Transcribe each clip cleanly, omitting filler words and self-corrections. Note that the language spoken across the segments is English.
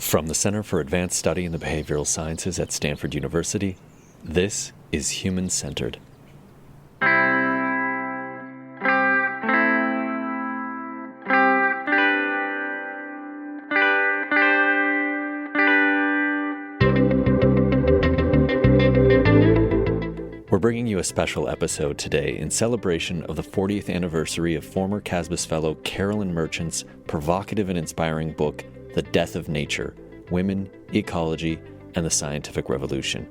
From the Center for Advanced Study in the Behavioral Sciences at Stanford University, this is Human Centered. We're bringing you a special episode today in celebration of the 40th anniversary of former CASBS fellow Carolyn Merchant's provocative and inspiring book, The Death of Nature: Women, Ecology, and the Scientific Revolution.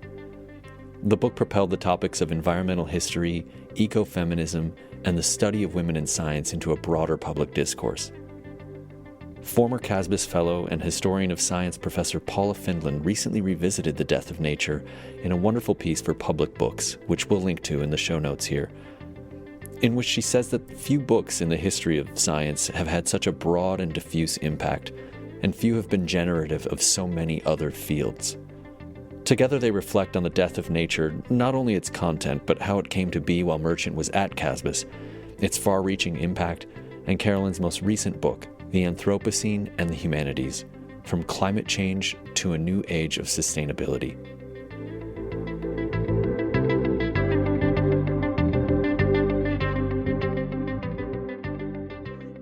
The book propelled the topics of environmental history, ecofeminism, and the study of women in science into a broader public discourse. Former CASBS fellow and historian of science Professor Paula Findlin recently revisited The Death of Nature in a wonderful piece for Public Books, which we'll link to in the show notes here, in which she says that few books in the history of science have had such a broad and diffuse impact, and few have been generative of so many other fields. Together they reflect on the death of nature, not only its content, but how it came to be while Merchant was at CASBS, its far-reaching impact, and Carolyn's most recent book, The Anthropocene and the Humanities: From Climate Change to a New Age of Sustainability.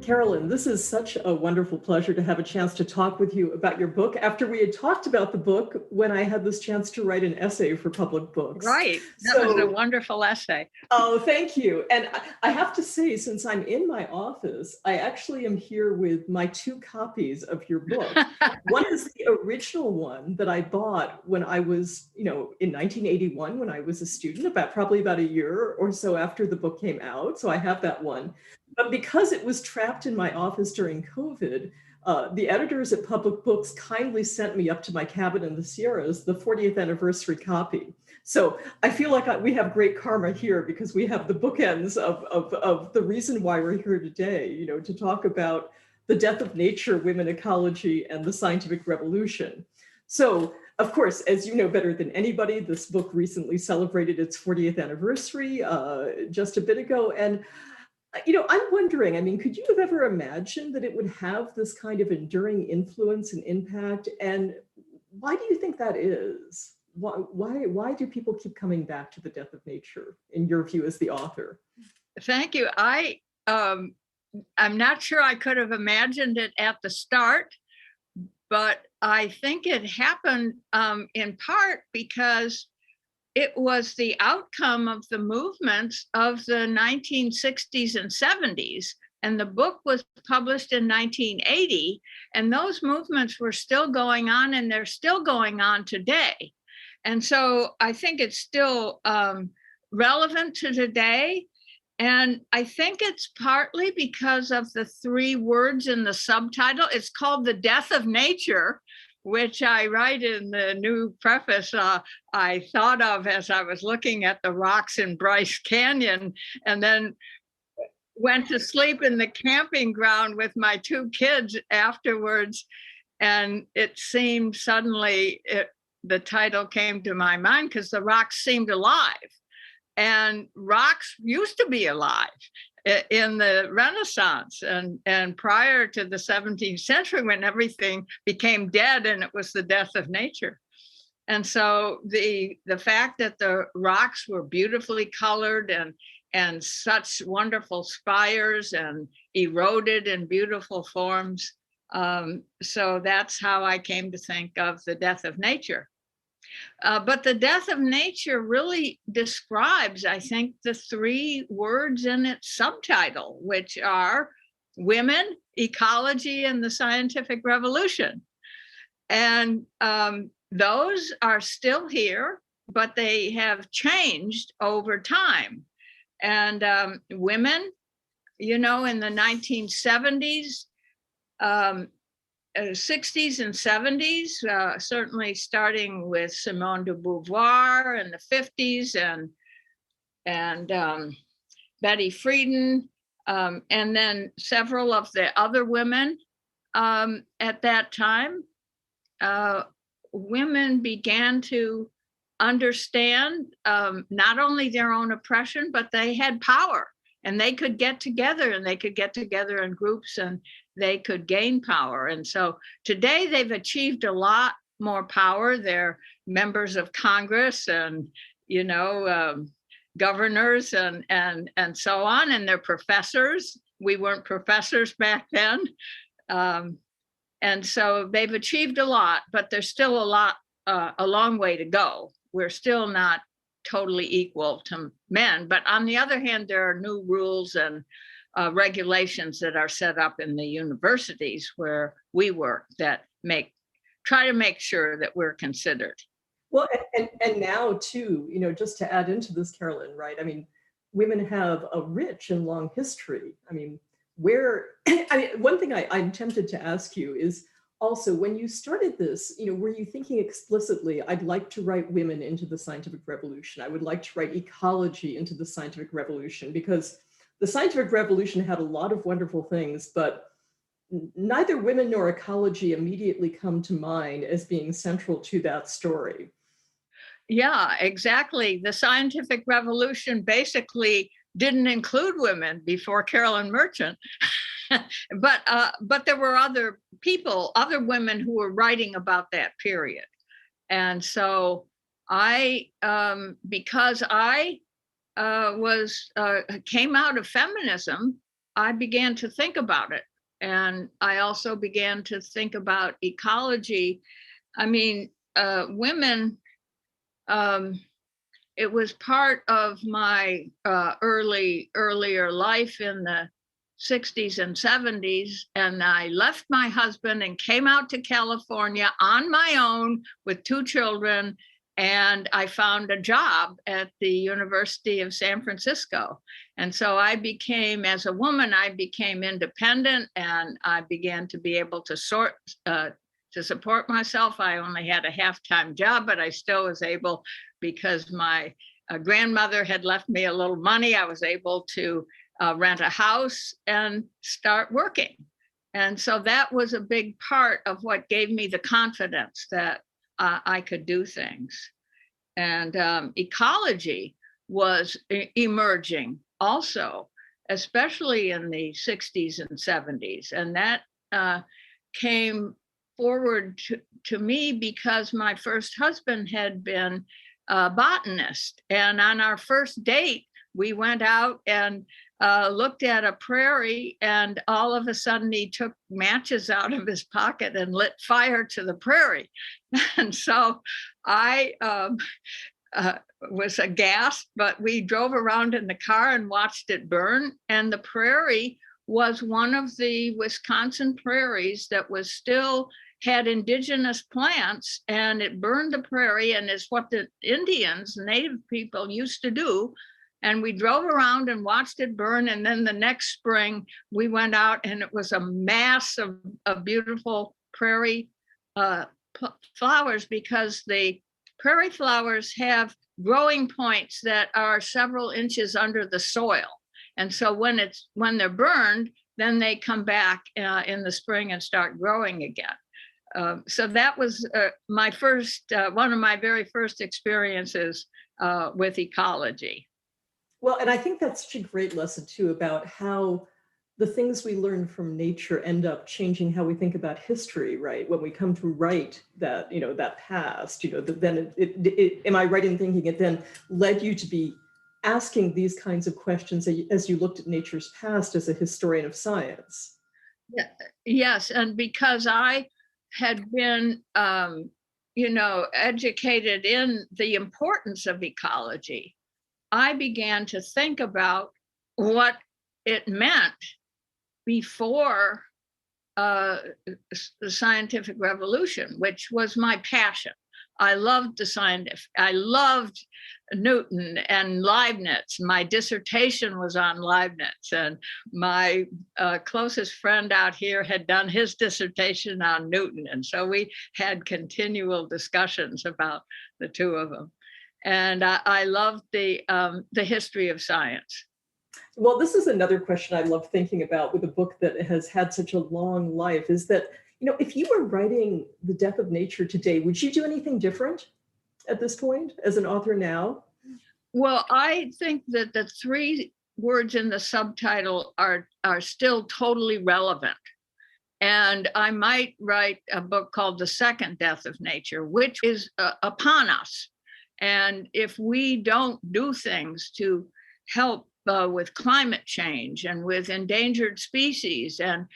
Carolyn, this is such a wonderful pleasure to have a chance to talk with you about your book after we had talked about the book when I had this chance to write an essay for Public Books. Right. That was a wonderful essay. Oh, thank you. And I have to say, since I'm in my office, I actually am here with my 2 copies of your book. One is the original one that I bought when I was, in 1981, when I was a student, probably about a year or so after the book came out. So I have that one. But because it was trapped in my office during COVID, the editors at Public Books kindly sent me up to my cabin in the Sierras the 40th anniversary copy. So I feel like we have great karma here because we have the bookends of the reason why we're here today, to talk about the death of nature, women, ecology, and the scientific revolution. So, of course, as you know better than anybody, this book recently celebrated its 40th anniversary just a bit ago. And I'm wondering, could you have ever imagined that it would have this kind of enduring influence and impact? And why do you think that is? Why do people keep coming back to the death of nature, in your view as the author? Thank you. I'm not sure I could have imagined it at the start, but I think it happened in part because it was the outcome of the movements of the 1960s and 70s. And the book was published in 1980. And those movements were still going on, and they're still going on today. And so I think it's still relevant to today. And I think it's partly because of the 3 words in the subtitle. It's called The Death of Nature, which I write in the new preface, I thought of as I was looking at the rocks in Bryce Canyon, and then went to sleep in the camping ground with my 2 kids afterwards. And it seemed suddenly, the title came to my mind because the rocks seemed alive. And rocks used to be alive in the Renaissance and prior to the 17th century, when everything became dead and it was the death of nature. And so the fact that the rocks were beautifully colored and such wonderful spires and eroded in beautiful forms. So that's how I came to think of the death of nature. But the death of nature really describes, I think, the 3 words in its subtitle, which are women, ecology, and the scientific revolution. And those are still here, but they have changed over time. And women, in the 1970s, 60s and 70s, certainly starting with Simone de Beauvoir in the 50s and Betty Friedan, and then several of the other women at that time. Women began to understand not only their own oppression, but they had power, and they could get together, in groups they could gain power. And so today they've achieved a lot more power. They're members of Congress and, governors and so on, and they're professors. We weren't professors back then. And so they've achieved a lot, but there's still a long way to go. We're still not totally equal to men. But on the other hand, there are new rules and regulations that are set up in the universities where we work that try to make sure that we're considered. Well, and now too, just to add into this, Carolyn, right? I mean, women have a rich and long history. I mean, one thing I'm tempted to ask you is also, when you started this, were you thinking explicitly, I'd like to write women into the scientific revolution. I would like to write ecology into the scientific revolution, because the scientific revolution had a lot of wonderful things, but neither women nor ecology immediately come to mind as being central to that story. Yeah, exactly. The scientific revolution basically didn't include women before Carolyn Merchant. But there were other women who were writing about that period. And so because I came out of feminism, I began to think about it. And I also began to think about ecology. I mean, women, it was part of my earlier life in the 60s and 70s. And I left my husband and came out to California on my own with 2 children. And I found a job at the University of San Francisco. And so as a woman, I became independent, and I began to be able to support myself. I only had a half-time job, but I still was able, because my grandmother had left me a little money, I was able to rent a house and start working. And so that was a big part of what gave me the confidence that I could do things. And ecology was emerging also, especially in the 60s and 70s. And that came forward to me because my first husband had been a botanist. And on our first date, we went out and looked at a prairie, and all of a sudden he took matches out of his pocket and lit fire to the prairie. And so I was aghast, but we drove around in the car and watched it burn. And the prairie was one of the Wisconsin prairies that was still had indigenous plants, and it burned the prairie, and is what the Indians, native people, used to do. And we drove around and watched it burn. And then the next spring we went out, and it was a mass of beautiful prairie flowers, because the prairie flowers have growing points that are several inches under the soil. And so when they're burned, then they come back in the spring and start growing again. So that was one of my very first experiences with ecology. Well, and I think that's such a great lesson too, about how the things we learn from nature end up changing how we think about history, right? When we come to write that, that past, then am I right in thinking it then led you to be asking these kinds of questions as you looked at nature's past as a historian of science? Yeah, yes, and because I had been, educated in the importance of ecology, I began to think about what it meant before the scientific revolution, which was my passion. I loved I loved Newton and Leibniz. My dissertation was on Leibniz, and my closest friend out here had done his dissertation on Newton. And so we had continual discussions about the two of them. And I loved the history of science. Well, this is another question I love thinking about with a book that has had such a long life, is that, if you were writing The Death of Nature today, would you do anything different at this point as an author now? Well, I think that the 3 words in the subtitle are still totally relevant. And I might write a book called The Second Death of Nature, which is upon us. And if we don't do things to help with climate change and with endangered species and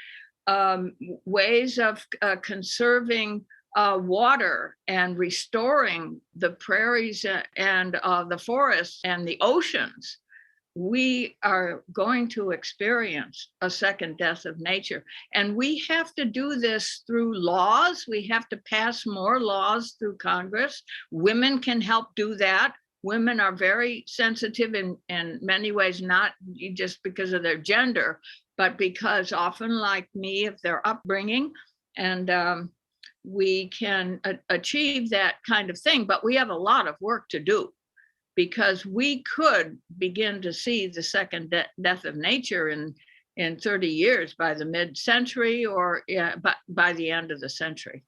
ways of conserving water and restoring the prairies and the forests and the oceans, we are going to experience a second death of nature. And we have to do this through laws. We have to pass more laws through Congress. Women can help do that. Women are very sensitive in many ways, not just because of their gender, but because often, like me, of their upbringing. And we can achieve that kind of thing, but we have a lot of work to do, because we could begin to see the second death of nature in 30 years by the mid-century, or by the end of the century.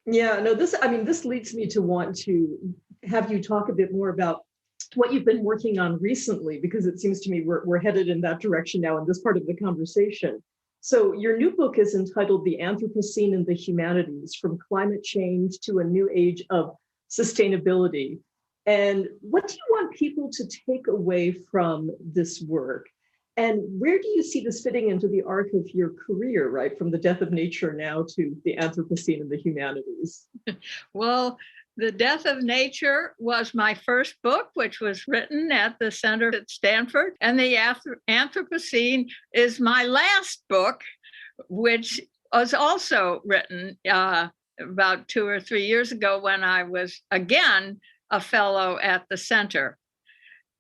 Yeah, no, this leads me to want to have you talk a bit more about what you've been working on recently, because it seems to me we're headed in that direction now in this part of the conversation. So your new book is entitled The Anthropocene and the Humanities, From Climate Change to a New Age of Sustainability. And what do you want people to take away from this work? And where do you see this fitting into the arc of your career, right? From the death of nature now to the Anthropocene and the humanities. Well, The Death of Nature was my first book, which was written at the Center at Stanford. And The Anthropocene is my last book, which was also written about 2 or 3 years ago when I was, again, a fellow at the center.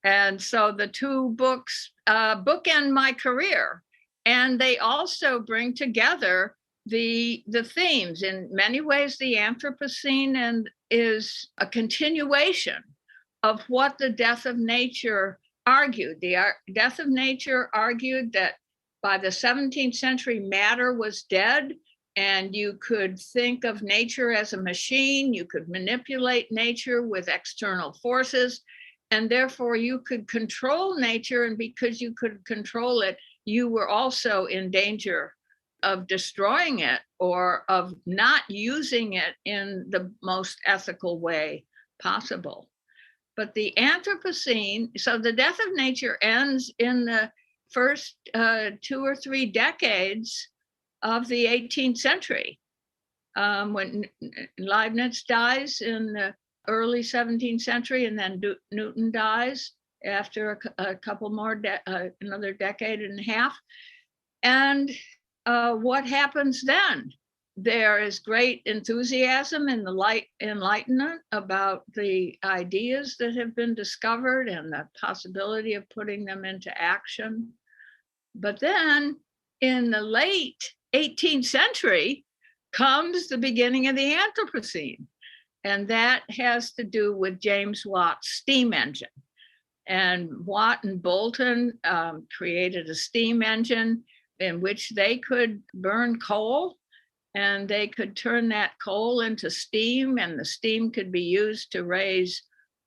And so the two books bookend my career, and they also bring together the themes. In many ways, the Anthropocene is a continuation of what the death of nature argued. The death of nature argued that by the 17th century, matter was dead, and you could think of nature as a machine. You could manipulate nature with external forces, and therefore you could control nature. And because you could control it, you were also in danger of destroying it or of not using it in the most ethical way possible. But the Anthropocene, so the death of nature ends in the first 2 or 3 decades of the 18th century, when Leibniz dies in the early 17th century, and then Newton dies after a couple more, another decade and a half. And what happens then? There is great enthusiasm in the Enlightenment about the ideas that have been discovered and the possibility of putting them into action. But then in the late 18th century comes the beginning of the Anthropocene. And that has to do with James Watt's steam engine. And Watt and Boulton created a steam engine in which they could burn coal, and they could turn that coal into steam, and the steam could be used to raise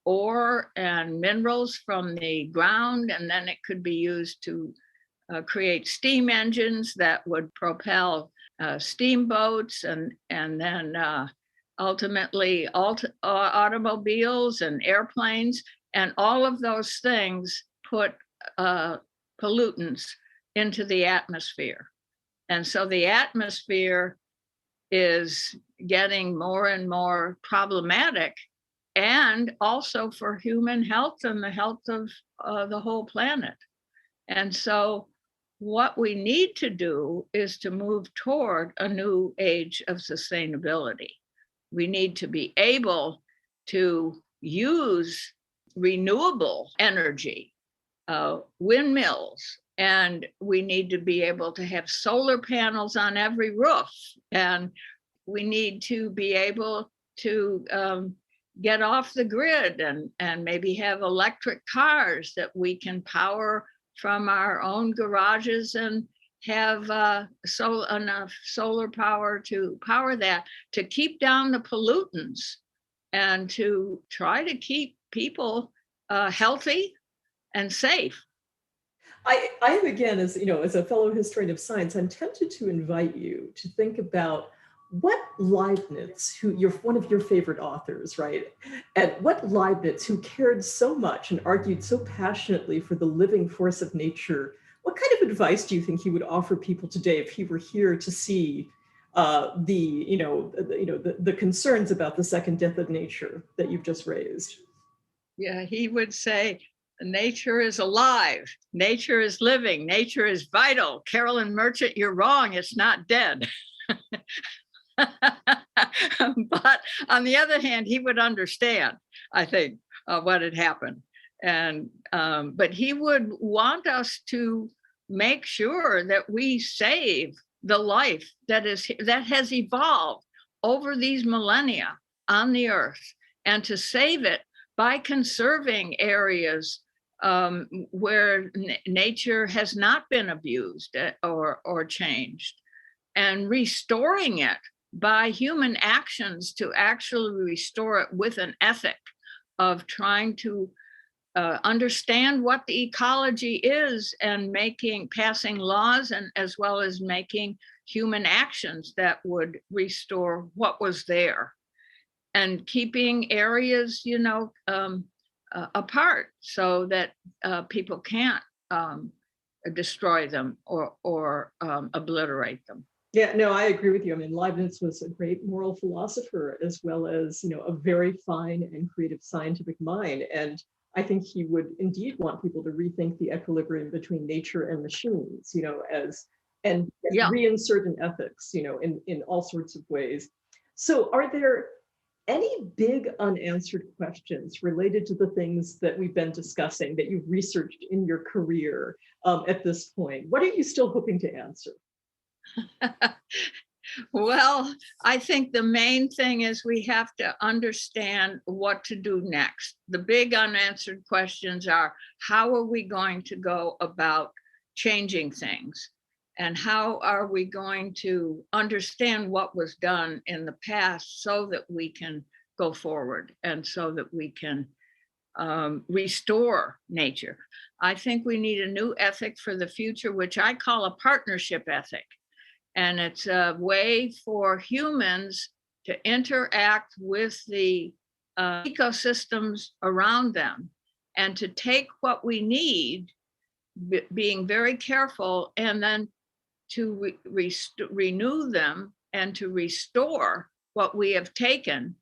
ore and minerals from the ground, and then it could be used to create steam engines that would propel steamboats, and then ultimately automobiles and airplanes. And all of those things put pollutants into the atmosphere. And so the atmosphere is getting more and more problematic, and also for human health and the health of the whole planet. And so what we need to do is to move toward a new age of sustainability. We need to be able to use renewable energy, windmills, and we need to be able to have solar panels on every roof. And we need to be able to get off the grid and maybe have electric cars that we can power from our own garages and have enough solar power to power that, to keep down the pollutants and to try to keep people healthy and safe. I am, again, as as a fellow historian of science, I'm tempted to invite you to think about what Leibniz, who you're one of your favorite authors, right? And what Leibniz, who cared so much and argued so passionately for the living force of nature, what kind of advice do you think he would offer people today if he were here to see the concerns about the second death of nature that you've just raised? Yeah, he would say, nature is alive, nature is living, nature is vital. Carolyn Merchant, you're wrong, it's not dead. But on the other hand, he would understand, I think, what had happened. And but he would want us to make sure that we save the life that has evolved over these millennia on the earth, and to save it by conserving areas where nature has not been abused or changed, and restoring it by human actions to actually restore it with an ethic of trying to understand what the ecology is, and passing laws, and as well as making human actions that would restore what was there, and keeping areas, apart so that people can't destroy them or obliterate them. Yeah, no, I agree with you. I mean, Leibniz was a great moral philosopher, as well as, a very fine and creative scientific mind. And I think he would indeed want people to rethink the equilibrium between nature and machines, and Yeah. reinsert in ethics, in all sorts of ways. So are there any big unanswered questions related to the things that we've been discussing that you've researched in your career at this point? What are you still hoping to answer? Well, I think the main thing is we have to understand what to do next. The big unanswered questions are, how are we going to go about changing things? And how are we going to understand what was done in the past so that we can go forward and so that we can restore nature? I think we need a new ethic for the future, which I call a partnership ethic. And it's a way for humans to interact with the ecosystems around them, and to take what we need, being very careful, and then to renew them and to restore what we have taken,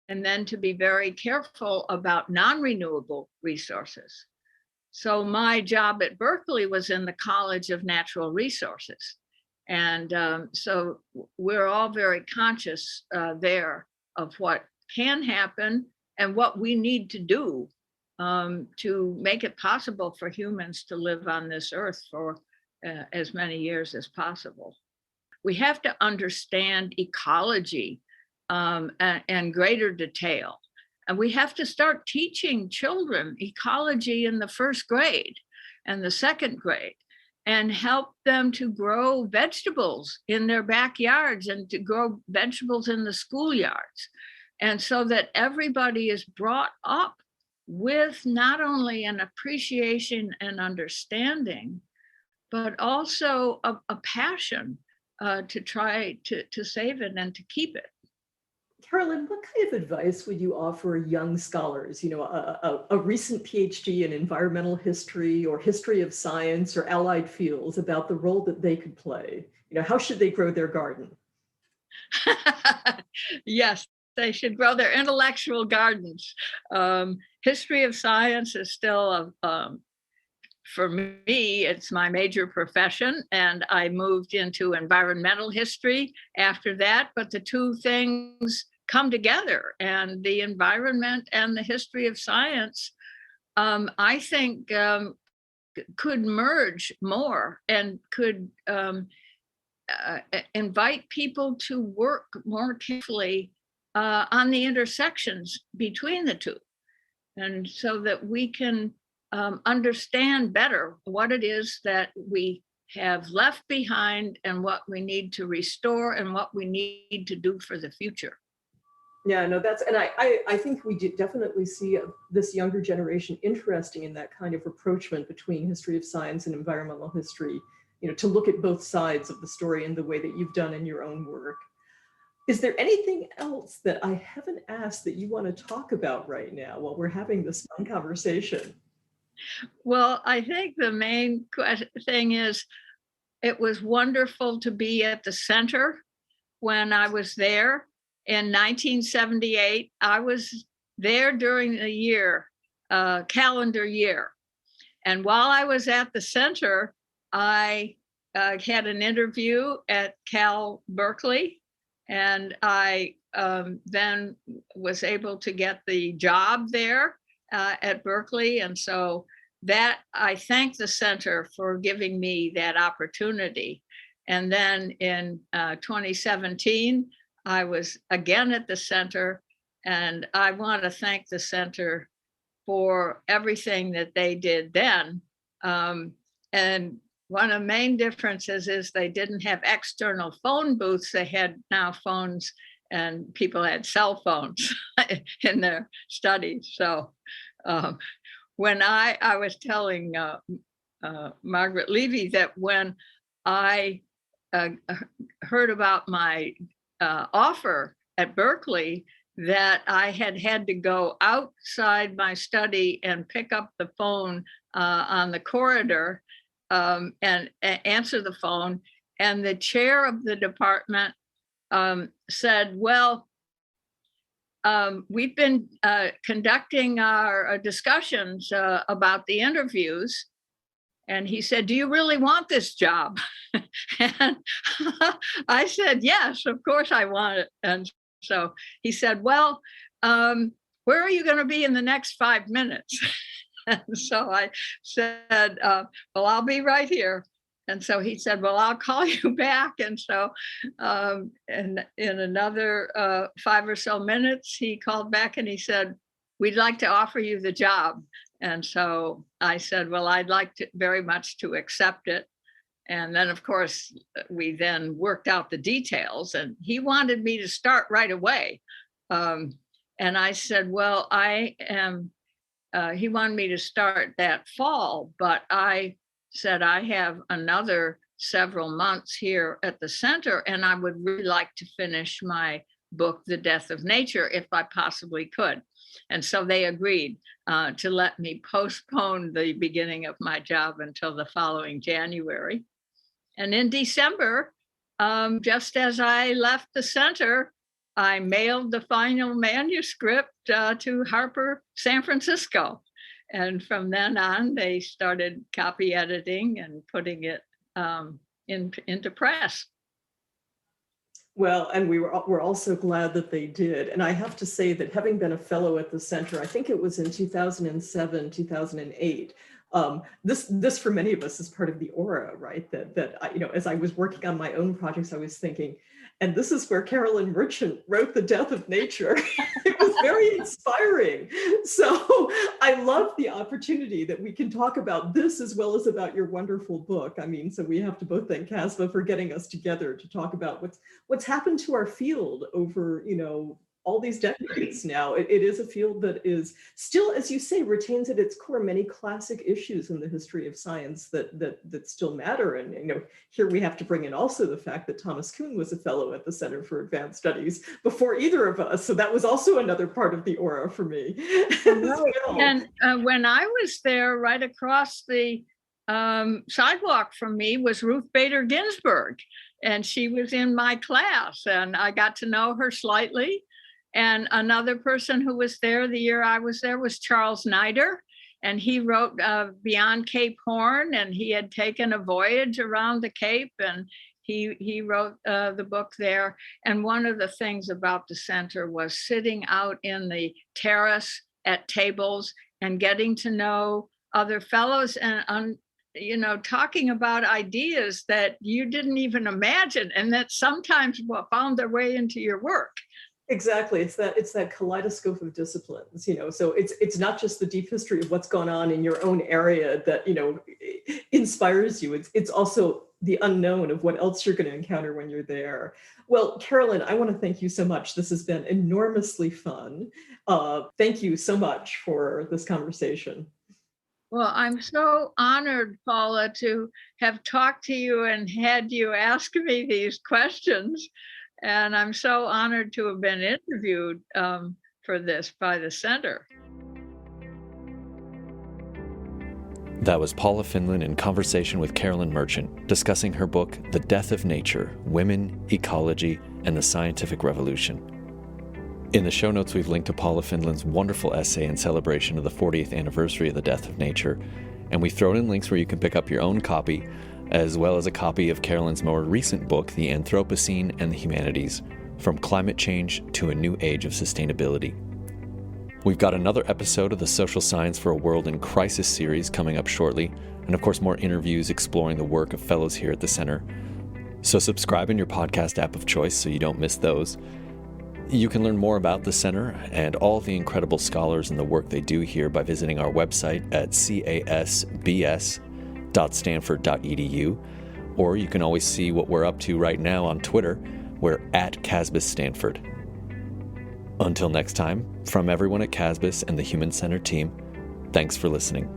and then to be very careful about non-renewable resources. So my job at Berkeley was in the College of Natural Resources. And so we're all very conscious there of what can happen and what we need to do to make it possible for humans to live on this earth for as many years as possible. We have to understand ecology in greater detail. And we have to start teaching children ecology in the first grade and the second grade, and help them to grow vegetables in their backyards and to grow vegetables in the schoolyards. And so that everybody is brought up with not only an appreciation and understanding, but also a passion to try to save it and to keep it. Carolyn, what kind of advice would you offer young scholars, a recent PhD in environmental history or history of science or allied fields, about the role that they could play? How should they grow their garden? Yes, they should grow their intellectual gardens. History of science is still for me, it's my major profession, and I moved into environmental history after that, but the two things come together, and the environment and the history of science, I think, could merge more and could invite people to work more carefully on the intersections between the two, and so that we can understand better what it is that we have left behind and what we need to restore and what we need to do for the future. Yeah, no, and I think we definitely see this younger generation interesting in that kind of rapprochement between history of science and environmental history, to look at both sides of the story in the way that you've done in your own work. Is there anything else that I haven't asked that you want to talk about right now while we're having this fun conversation? Well, I think the main thing is it was wonderful to be at the center when I was there in 1978. I was there during the year, calendar year. And while I was at the center, I had an interview at Cal Berkeley, and I then was able to get the job there at Berkeley. And so that I thank the center for giving me that opportunity. And then in 2017, I was again at the center, and I want to thank the center for everything that they did then. And one of the main differences is they didn't have external phone booths. They had now phones, and people had cell phones in their studies. So when I was telling Margaret Levy that when I heard about my offer at Berkeley, that I had to go outside my study and pick up the phone on the corridor and answer the phone. And the chair of the department said, well, we've been conducting our discussions about the interviews. And he said, do you really want this job? And I said, yes, of course I want it. And so he said, well, where are you going to be in the next 5 minutes? And so I said, well, I'll be right here. And so he said, well, I'll call you back. And so in another 5 or so minutes, he called back and he said, we'd like to offer you the job. And so I said, well, I'd like to very much to accept it. And then, of course, we then worked out the details, and he wanted me to start right away. And I said, well, he wanted me to start that fall, but I said, I have another several months here at the center, and I would really like to finish my book, The Death of Nature, if I possibly could. And so they agreed to let me postpone the beginning of my job until the following January. And in December, just as I left the center, I mailed the final manuscript to Harper San Francisco. And from then on, they started copy editing and putting it into press. Well, and we're also glad that they did. And I have to say that having been a fellow at the center, I think it was in 2007, 2008, this for many of us is part of the aura, right? That I, as I was working on my own projects, I was thinking, and this is where Carolyn Merchant wrote The Death of Nature. It was very inspiring. So I love the opportunity that we can talk about this as well as about your wonderful book. I mean, so we have to both thank CASBS for getting us together to talk about what's happened to our field over, all these decades now. It is a field that is still, as you say, retains at its core many classic issues in the history of science that still matter. And here we have to bring in also the fact that Thomas Kuhn was a fellow at the Center for Advanced Studies before either of us. So that was also another part of the aura for me. Right. And when I was there, right across the sidewalk from me was Ruth Bader Ginsburg, and she was in my class, and I got to know her slightly. And another person who was there the year I was there was Charles Nider, and he wrote Beyond Cape Horn, and he had taken a voyage around the Cape, and he wrote the book there. And one of the things about the center was sitting out in the terrace at tables and getting to know other fellows and talking about ideas that you didn't even imagine, and that sometimes found their way into your work. Exactly. It's that kaleidoscope of disciplines, so it's not just the deep history of what's gone on in your own area that, inspires you. It's also the unknown of what else you're going to encounter when you're there. Well, Carolyn, I want to thank you so much. This has been enormously fun. Thank you so much for this conversation. Well, I'm so honored, Paula, to have talked to you and had you ask me these questions. And I'm so honored to have been interviewed for this by the center. That was Paula Finlan in conversation with Carolyn Merchant, discussing her book, The Death of Nature: Women, Ecology, and the Scientific Revolution. In the show notes, we've linked to Paula Finlan's wonderful essay in celebration of the 40th anniversary of the death of nature, and we've thrown in links where you can pick up your own copy, as well as a copy of Carolyn's more recent book, The Anthropocene and the Humanities: From Climate Change to a New Age of Sustainability. We've got another episode of the Social Science for a World in Crisis series coming up shortly, and of course more interviews exploring the work of fellows here at the Center. So subscribe in your podcast app of choice so you don't miss those. You can learn more about the Center and all the incredible scholars and the work they do here by visiting our website at casbs.stanford.edu, or you can always see what we're up to right now on Twitter. We're at CASBS Stanford. Until next time, from everyone at CASBS and the Human Center team, thanks for listening.